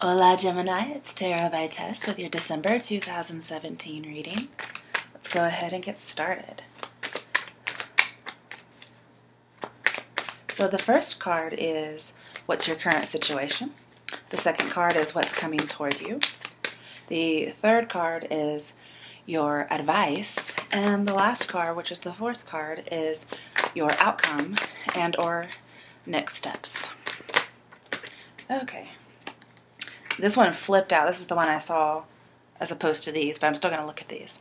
Hola Gemini, it's Tarot by Tess with your December 2017 reading. Let's go ahead and get started. So the first card is what's your current situation. The second card is what's coming toward you. The third card is your advice. And the last card, which is the fourth card, is your outcome and or next steps. Okay. This one flipped out. This is the one I saw as opposed to these, but I'm still going to look at these.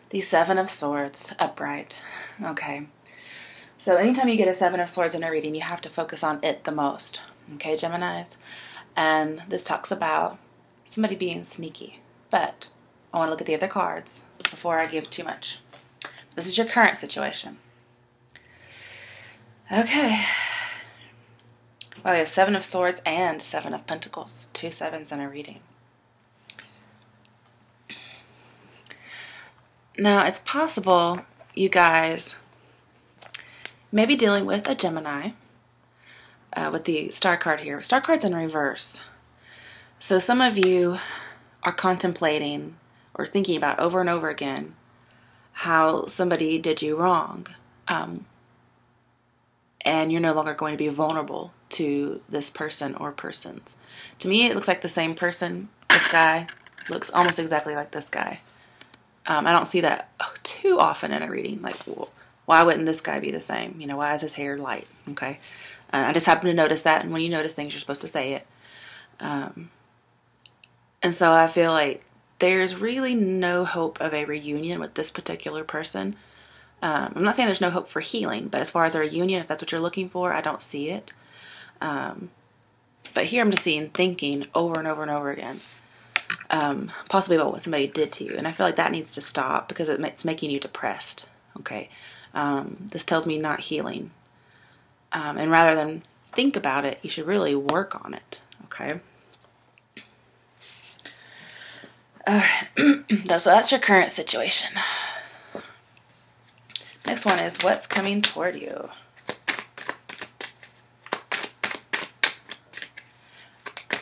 The Seven of Swords, upright. Okay. So anytime you get a Seven of Swords in a reading, you have to focus on it the most. Okay, Geminis? And this talks about somebody being sneaky. But I want to look at the other cards before I give too much. This is your current situation. Okay. Well, we have Seven of Swords and Seven of Pentacles. 2 sevens in a reading. Now, it's possible you guys may be dealing with a Gemini with the star card here. Star card's in reverse. So some of you are contemplating or thinking about over and over again how somebody did you wrong. And you're no longer going to be vulnerable to this person or persons. To me, it looks like the same person. This guy looks almost exactly like this guy. I don't see that too often in a reading. Like, well, why wouldn't this guy be the same? You know, why is his hair light? Okay. I just happen to notice that, and when you notice things, you're supposed to say it. And so I feel like there's really no hope of a reunion with this particular person. I'm not saying there's no hope for healing, but as far as a reunion, if that's what you're looking for, I don't see it. But here I'm just seeing thinking over and over and over again, possibly about what somebody did to you. And I feel like that needs to stop because it's making you depressed. Okay. This tells me not healing. And rather than think about it, you should really work on it. Okay. All right. So that's your current situation. Next one is what's coming toward you.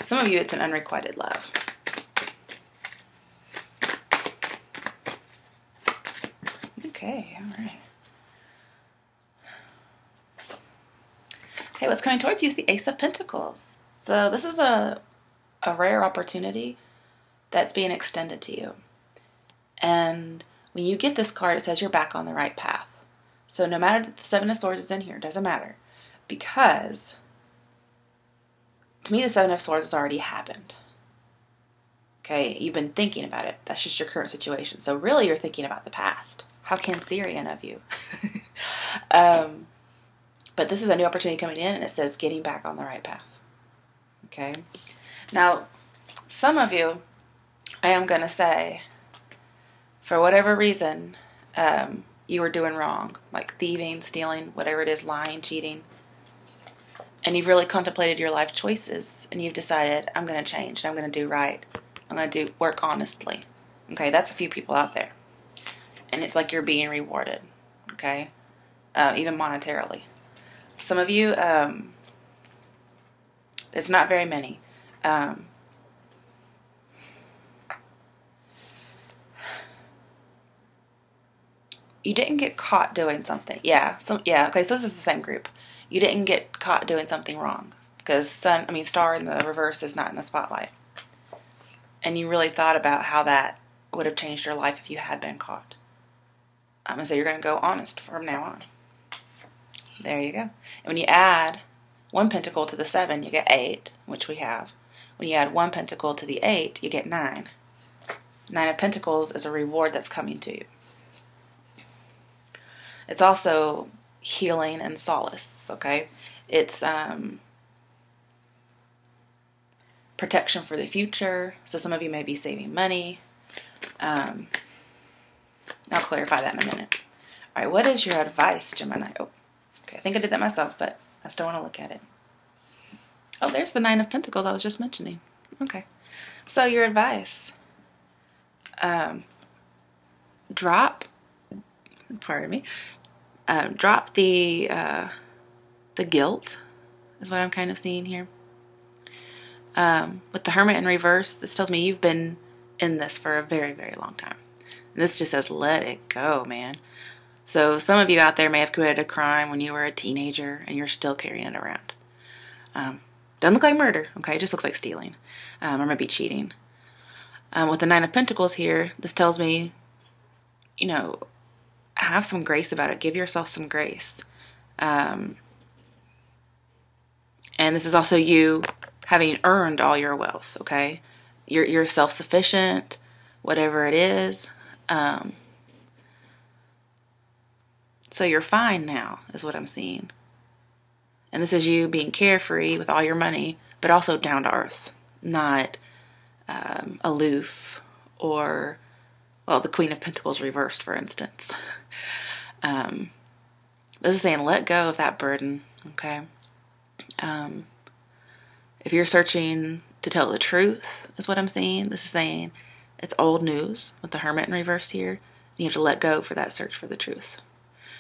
Some of you, it's an unrequited love. Okay, all right. Okay, what's coming towards you is the Ace of Pentacles. So this is a rare opportunity that's being extended to you. And when you get this card, it says you're back on the right path. So no matter that the Seven of Swords is in here, it doesn't matter. Because, to me, the Seven of Swords has already happened. Okay, you've been thinking about it. That's just your current situation. So really, you're thinking about the past. How Cancerian of you. But this is a new opportunity coming in, and it says getting back on the right path. Okay? Now, some of you, I am going to say, for whatever reason, you were doing wrong, like thieving, stealing, whatever it is, lying, cheating, and you've really contemplated your life choices, and you've decided, I'm going to change, I'm going to do right, I'm going to work honestly. Okay, that's a few people out there, and it's like you're being rewarded, okay, even monetarily. Some of you, it's not very many. You didn't get caught doing something. Yeah. Okay. So this is the same group. You didn't get caught doing something wrong because star in the reverse is not in the spotlight. And you really thought about how that would have changed your life if you had been caught. And so you're going to go honest from now on. There you go. And when you add 1 pentacle to the 7, you get 8, which we have. When you add 1 pentacle to the 8, you get 9. 9 of Pentacles is a reward that's coming to you. It's also healing and solace, okay? It's protection for the future. So some of you may be saving money. I'll clarify that in a minute. All right, what is your advice, Gemini? Oh, okay, I think I did that myself, but I still want to look at it. Oh, there's the 9 of Pentacles I was just mentioning. Okay, so your advice. Drop the guilt is what I'm kind of seeing here. With the Hermit in reverse, this tells me you've been in this for a very, very long time. And this just says, let it go, man. So some of you out there may have committed a crime when you were a teenager and you're still carrying it around. Doesn't look like murder, okay? It just looks like stealing, or maybe cheating. With the Nine of Pentacles here, this tells me, have some grace about it. Give yourself some grace. And this is also you having earned all your wealth, okay? You're self-sufficient, whatever it is. So you're fine now, is what I'm seeing. And this is you being carefree with all your money, but also down to earth, not aloof or, well, the Queen of Pentacles reversed, for instance. This is saying let go of that burden, okay? If you're searching to tell the truth, is what I'm seeing. This is saying it's old news with the Hermit in reverse here. You have to let go for that search for the truth.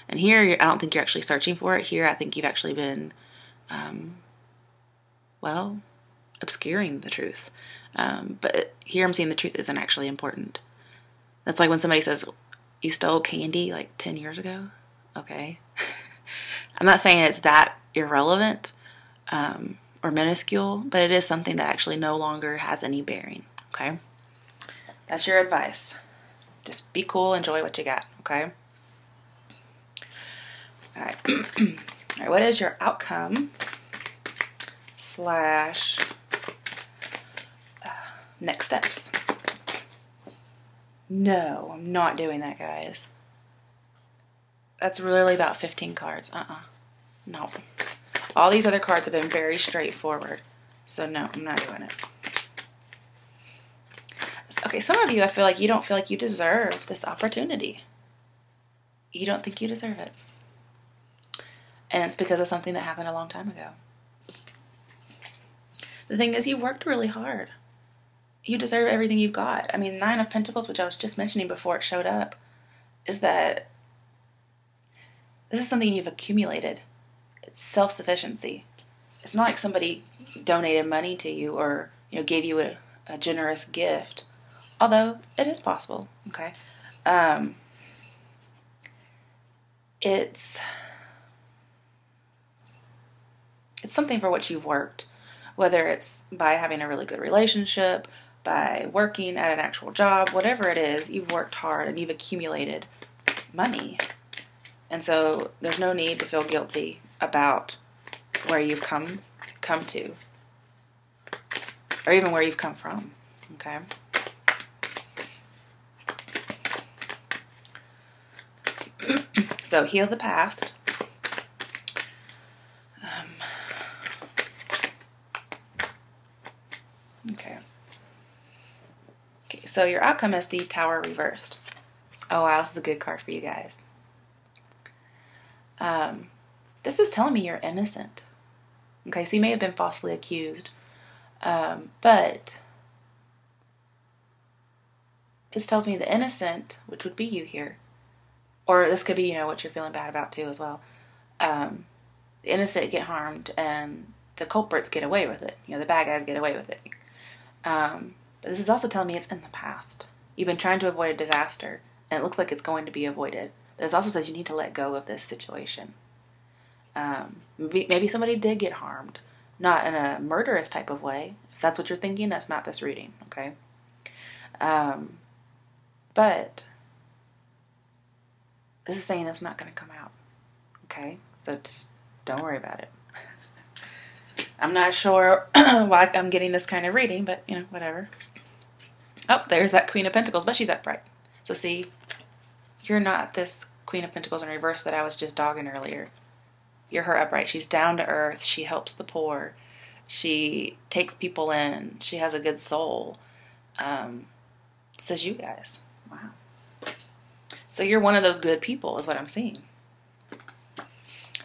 And here, I don't think you're actually searching for it. Here, I think you've actually been, obscuring the truth. But here I'm seeing the truth isn't actually important. That's like when somebody says, you stole candy like 10 years ago? Okay. I'm not saying it's that irrelevant or minuscule, but it is something that actually no longer has any bearing, okay? That's your advice. Just be cool, enjoy what you got, okay? All right. All right, what is your outcome / next steps? No, I'm not doing that, guys. That's really about 15 cards. No. All these other cards have been very straightforward. So no, I'm not doing it. Okay, some of you, I feel like you don't feel like you deserve this opportunity. You don't think you deserve it. And it's because of something that happened a long time ago. The thing is, you worked really hard. You deserve everything you've got. I mean, Nine of Pentacles, which I was just mentioning before it showed up, is that this is something you've accumulated. It's self-sufficiency. It's not like somebody donated money to you or gave you a generous gift. Although, it is possible, okay? It's something for which you've worked. Whether it's by having a really good relationship, by working at an actual job, whatever it is, you've worked hard and you've accumulated money. And so there's no need to feel guilty about where you've come to. Or even where you've come from. Okay? So heal the past. Okay, so your outcome is the Tower reversed. Oh wow, this is a good card for you guys. This is telling me you're innocent. Okay, so you may have been falsely accused. But this tells me the innocent, which would be you here, or this could be, what you're feeling bad about too as well. The innocent get harmed and the culprits get away with it. The bad guys get away with it. But this is also telling me it's in the past. You've been trying to avoid a disaster, and it looks like it's going to be avoided. But it also says you need to let go of this situation. Maybe somebody did get harmed. Not in a murderous type of way. If that's what you're thinking, that's not this reading, okay? But this is saying it's not going to come out, okay? So just don't worry about it. I'm not sure why I'm getting this kind of reading, but, whatever. Oh, there's that Queen of Pentacles, but she's upright. So see, you're not this Queen of Pentacles in reverse that I was just dogging earlier. You're her upright. She's down to earth. She helps the poor. She takes people in. She has a good soul. This is you guys. Wow. So you're one of those good people is what I'm seeing.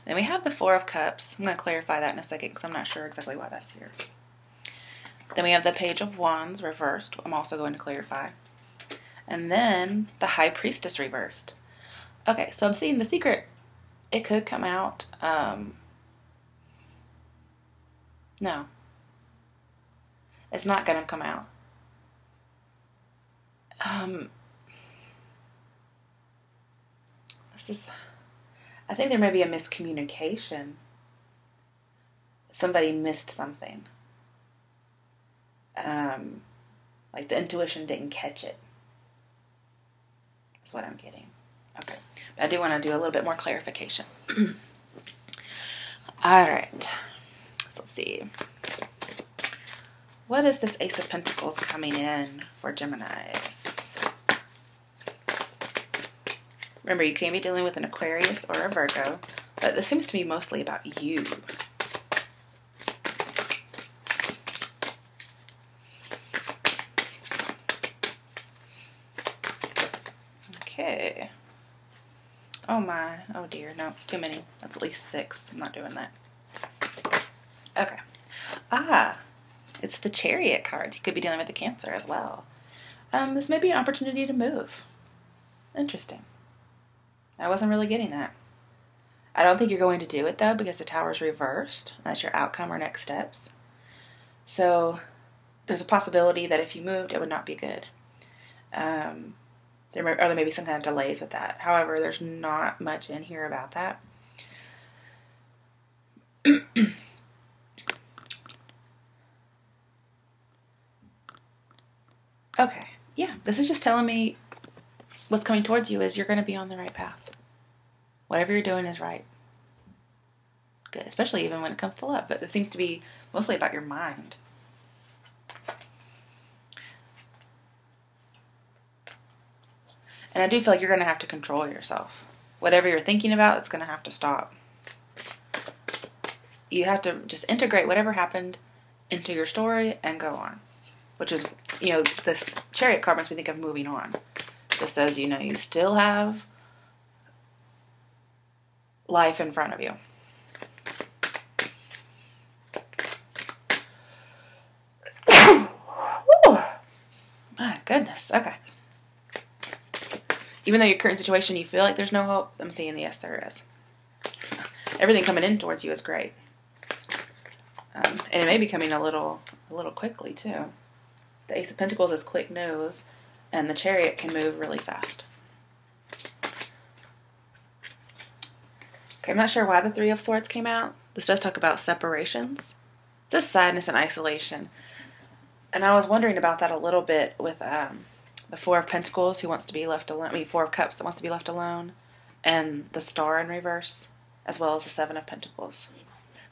Then we have the Four of Cups. I'm going to clarify that in a second because I'm not sure exactly why that's here. Then we have the Page of Wands reversed. I'm also going to clarify. And then the High Priestess reversed. Okay, so I'm seeing the secret. It could come out. No. It's not going to come out. I think there may be a miscommunication. Somebody missed something. Like the intuition didn't catch it. That's what I'm getting. Okay. I do want to do a little bit more clarification. All right. So let's see. What is this Ace of Pentacles coming in for Geminis? Remember, you can be dealing with an Aquarius or a Virgo, but this seems to be mostly about you. Okay. Oh my. Oh dear. No, too many. That's at least 6. I'm not doing that. Okay. It's the Chariot card. You could be dealing with a Cancer as well. This may be an opportunity to move. Interesting. I wasn't really getting that. I don't think you're going to do it though, because the Tower's reversed. That's your outcome or next steps. So there's a possibility that if you moved, it would not be good. There may be some kind of delays with that. However, there's not much in here about that. Okay, yeah, this is just telling me what's coming towards you is you're going to be on the right path. Whatever you're doing is right. Good, especially even when it comes to love, but it seems to be mostly about your mind. And I do feel like you're going to have to control yourself. Whatever you're thinking about, it's going to have to stop. You have to just integrate whatever happened into your story and go on. Which is, this Chariot card makes me think of moving on. This says, you still have life in front of you. My goodness. Okay. Even though your current situation, you feel like there's no hope, I'm seeing yes, there is. Everything coming in towards you is great. And it may be coming a little quickly, too. The Ace of Pentacles is quick nose, and the Chariot can move really fast. Okay, I'm not sure why the Three of Swords came out. This does talk about separations. It says sadness and isolation. And I was wondering about that a little bit with the Four of Pentacles, who wants to be left alone. Four of Cups that wants to be left alone. And the Star in reverse, as well as the Seven of Pentacles.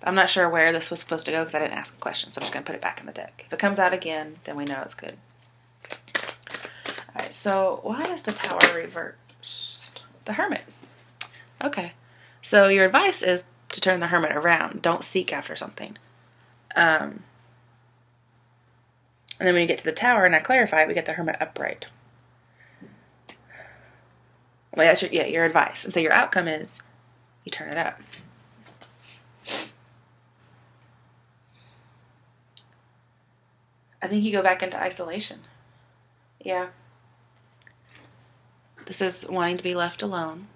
I'm not sure where this was supposed to go because I didn't ask a question, so I'm just going to put it back in the deck. If it comes out again, then we know it's good. Alright, so why is the Tower reversed? The Hermit. Okay. So your advice is to turn the Hermit around. Don't seek after something. And then when you get to the Tower, and I clarify, we get the Hermit upright. Well, that's your advice. And so your outcome is you turn it up. I think you go back into isolation. Yeah. This is wanting to be left alone.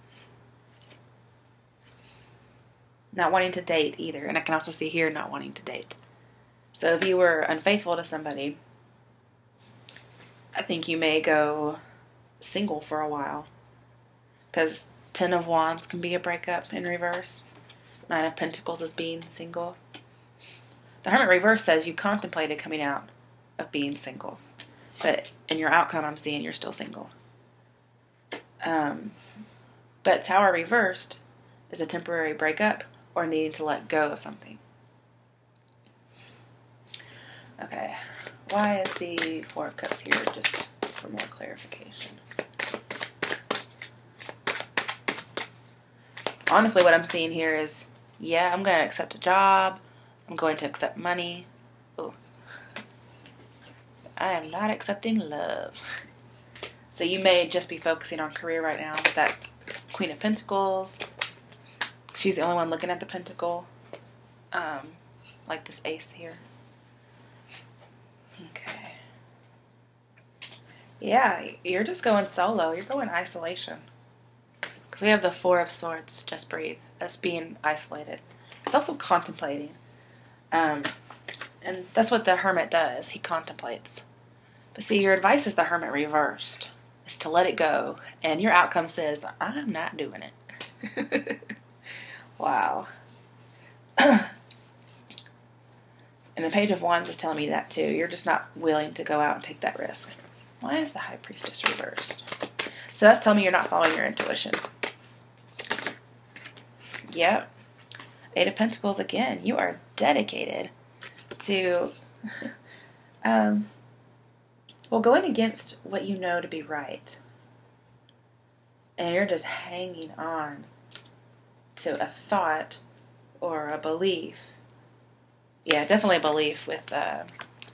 Not wanting to date either. And I can also see here not wanting to date. So if you were unfaithful to somebody, I think you may go single for a while. Because 10 of Wands can be a breakup in reverse. 9 of Pentacles is being single. The Hermit reverse says you contemplated coming out of being single. But in your outcome, I'm seeing you're still single. But Tower reversed is a temporary breakup or needing to let go of something. Okay. Why is the Four of Cups here? Just for more clarification. Honestly, what I'm seeing here is, yeah, I'm going to accept a job. I'm going to accept money. Ooh. I am not accepting love. So you may just be focusing on career right now. That Queen of Pentacles. She's the only one looking at the Pentacle. Like this Ace here. Okay. Yeah, you're just going solo. You're going isolation. Because we have the Four of Swords. Just breathe. That's being isolated. It's also contemplating. And And that's what the Hermit does. He contemplates. But see, your advice is the Hermit reversed. Is to let it go. And your outcome says, I'm not doing it. Wow. And the Page of Wands is telling me that too. You're just not willing to go out and take that risk. Why is the High Priestess reversed? So that's telling me you're not following your intuition. Yep. Eight of Pentacles again. You are dedicated to going against what you know to be right. And you're just hanging on to a thought or a belief. Yeah, definitely a belief with the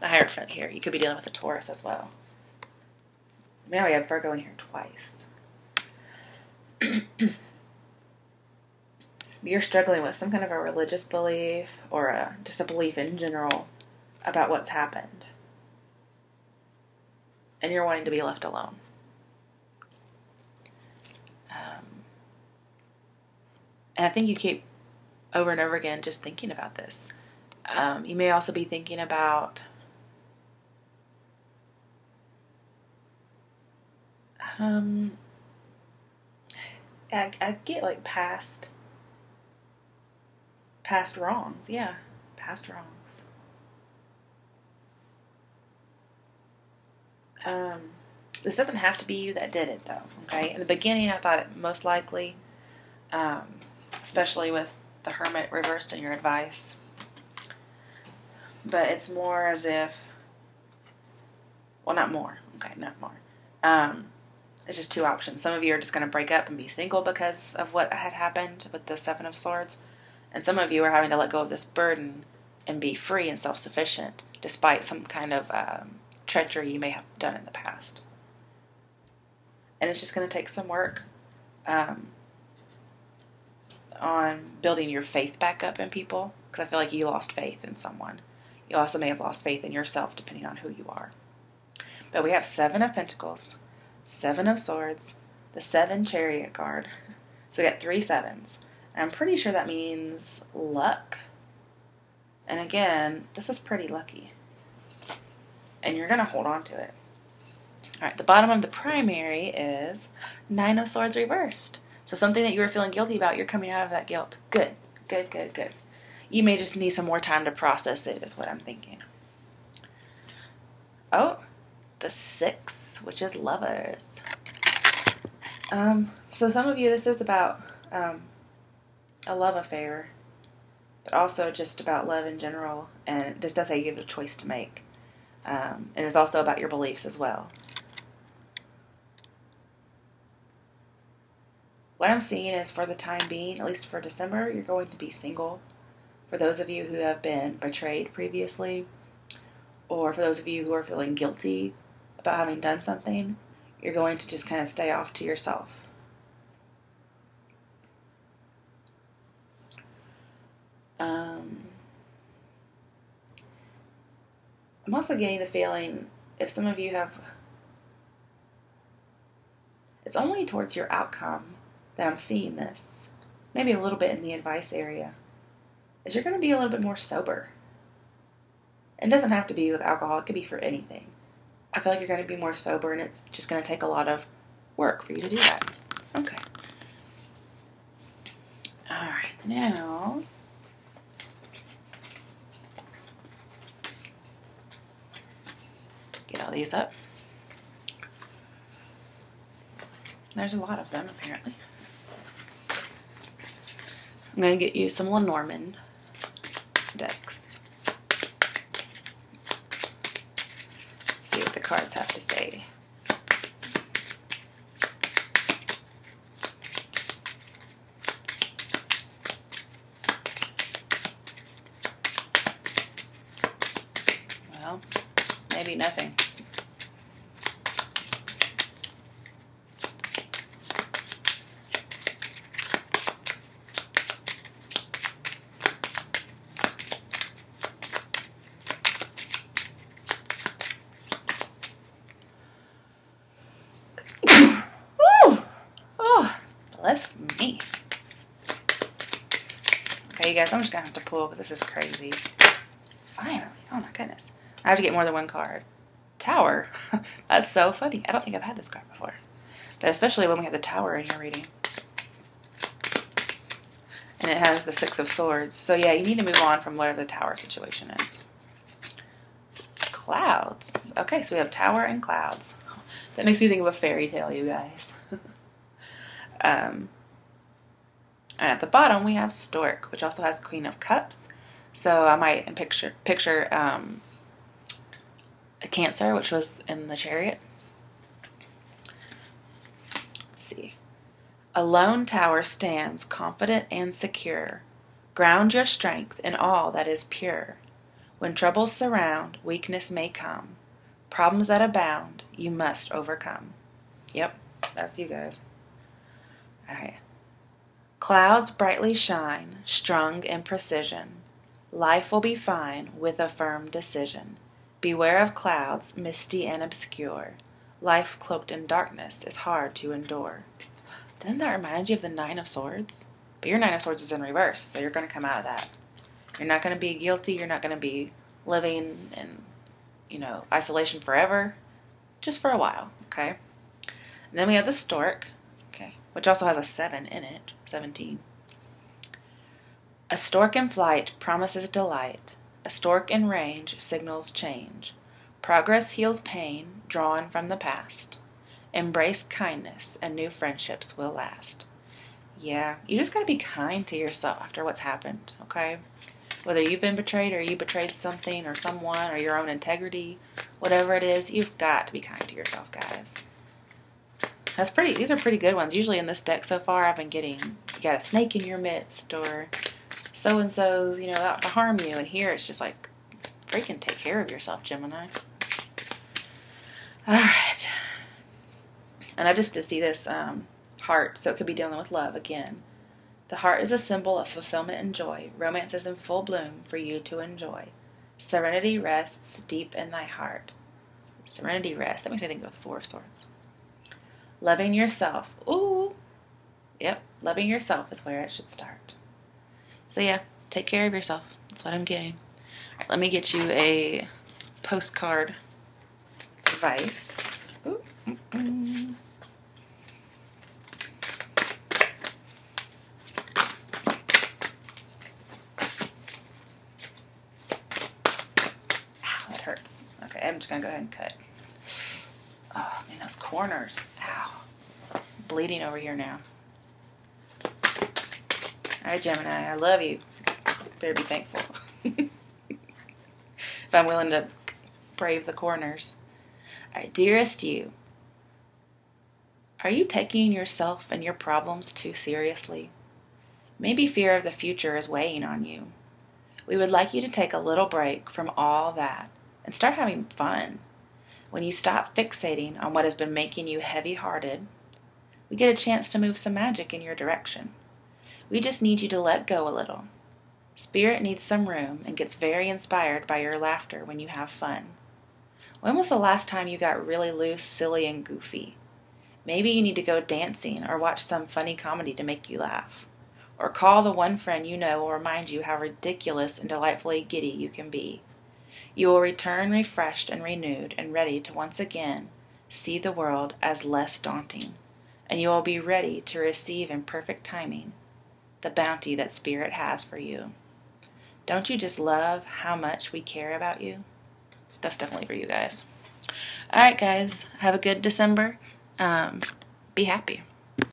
Hierophant here. You could be dealing with a Taurus as well. Now we have Virgo in here twice. You're struggling with some kind of a religious belief or just a belief in general about what's happened. And you're wanting to be left alone. And I think you keep over and over again just thinking about this. You may also be thinking about I get like past wrongs. Yeah, past wrongs. This doesn't have to be you that did it, though, okay? In the beginning, I thought it most likely, especially with the Hermit reversed in your advice. But it's more as if, well, not more. Okay, not more. It's just two options. Some of you are just going to break up and be single because of what had happened with the Seven of Swords. And some of you are having to let go of this burden and be free and self-sufficient despite some kind of treachery you may have done in the past. And it's just going to take some work on building your faith back up in people, because I feel like you lost faith in someone. You also may have lost faith in yourself, depending on who you are. But we have Seven of Pentacles, Seven of Swords, the 7 Chariot card. So we got 3 sevens. And I'm pretty sure that means luck. And again, this is pretty lucky. And you're going to hold on to it. All right, the bottom of the primary is 9 of Swords reversed. So something that you were feeling guilty about, you're coming out of that guilt. Good, good, good, good. You may just need some more time to process it, is what I'm thinking. Oh, the 6, which is Lovers. So some of you, this is about a love affair, but also just about love in general. And this does say you have a choice to make. And it's also about your beliefs as well. What I'm seeing is for the time being, at least for December, you're going to be single. For those of you who have been betrayed previously, or for those of you who are feeling guilty about having done something, you're going to just kind of stay off to yourself. I'm also getting the feeling, if some of you have, it's only towards your outcome that I'm seeing this, maybe a little bit in the advice area, is you're going to be a little bit more sober. It doesn't have to be with alcohol, it could be for anything. I feel like you're going to be more sober, and it's just going to take a lot of work for you to do that. Okay. Alright, now get all these up. There's a lot of them, apparently. I'm going to get you some Lenormand decks. Let's see what the cards have to say. Well, maybe nothing. Bless me. Okay, you guys, I'm just going to have to pull because this is crazy. Finally. Oh my goodness. I have to get more than one card. Tower. That's so funny. I don't think I've had this card before. But especially when we have the Tower in your reading. And it has the Six of Swords. So yeah, you need to move on from whatever the Tower situation is. Clouds. Okay, so we have Tower and Clouds. That makes me think of a fairy tale, you guys. And at the bottom we have Stork, which also has Queen of Cups. So I might picture a Cancer, which was in the Chariot. Let's see. A lone tower stands confident and secure. Ground your strength in all that is pure. When troubles surround, weakness may come. Problems that abound, you must overcome. Yep, that's you guys. All right. Clouds brightly shine, strung in precision. Life will be fine with a firm decision. Beware of clouds, misty and obscure. Life cloaked in darkness is hard to endure. Doesn't that remind you of the Nine of Swords? But your Nine of Swords is in reverse, so you're going to come out of that. You're not going to be guilty. You're not going to be living in, isolation forever. Just for a while, okay? And then we have the Stork, okay, which also has a 7 in it, 17. A stork in flight promises delight. A stork in range signals change. Progress heals pain drawn from the past. Embrace kindness and new friendships will last. Yeah, you just gotta be kind to yourself after what's happened, okay? Whether you've been betrayed or you betrayed something or someone or your own integrity, whatever it is, you've got to be kind to yourself, guys. These are pretty good ones. Usually in this deck so far I've been getting, you got a snake in your midst or so-and-so's, out to harm you. And here it's just like, freaking take care of yourself, Gemini. All right. And I just did see this heart, so it could be dealing with love again. The heart is a symbol of fulfillment and joy. Romance is in full bloom for you to enjoy. Serenity rests deep in thy heart. Serenity rests. That makes me think of the Four of Swords. Loving yourself. Ooh. Yep. Loving yourself is where it should start. So yeah, take care of yourself. That's what I'm getting. All right, let me get you a postcard advice. Ooh. Mm-mm. Ow, that hurts. Okay, I'm just going to go ahead and cut. Oh, man, those corners. Ow. Bleeding over here now. All right, Gemini, I love you. Better be thankful. If I'm willing to brave the corners. All right, dearest you, are you taking yourself and your problems too seriously? Maybe fear of the future is weighing on you. We would like you to take a little break from all that and start having fun. When you stop fixating on what has been making you heavy-hearted, we get a chance to move some magic in your direction. We just need you to let go a little. Spirit needs some room and gets very inspired by your laughter when you have fun. When was the last time you got really loose, silly, and goofy? Maybe you need to go dancing or watch some funny comedy to make you laugh. Or call the one friend you know will remind you how ridiculous and delightfully giddy you can be. You will return refreshed and renewed and ready to once again see the world as less daunting. And you will be ready to receive in perfect timing the bounty that Spirit has for you. Don't you just love how much we care about you? That's definitely for you guys. All right, guys. Have a good December. Be happy.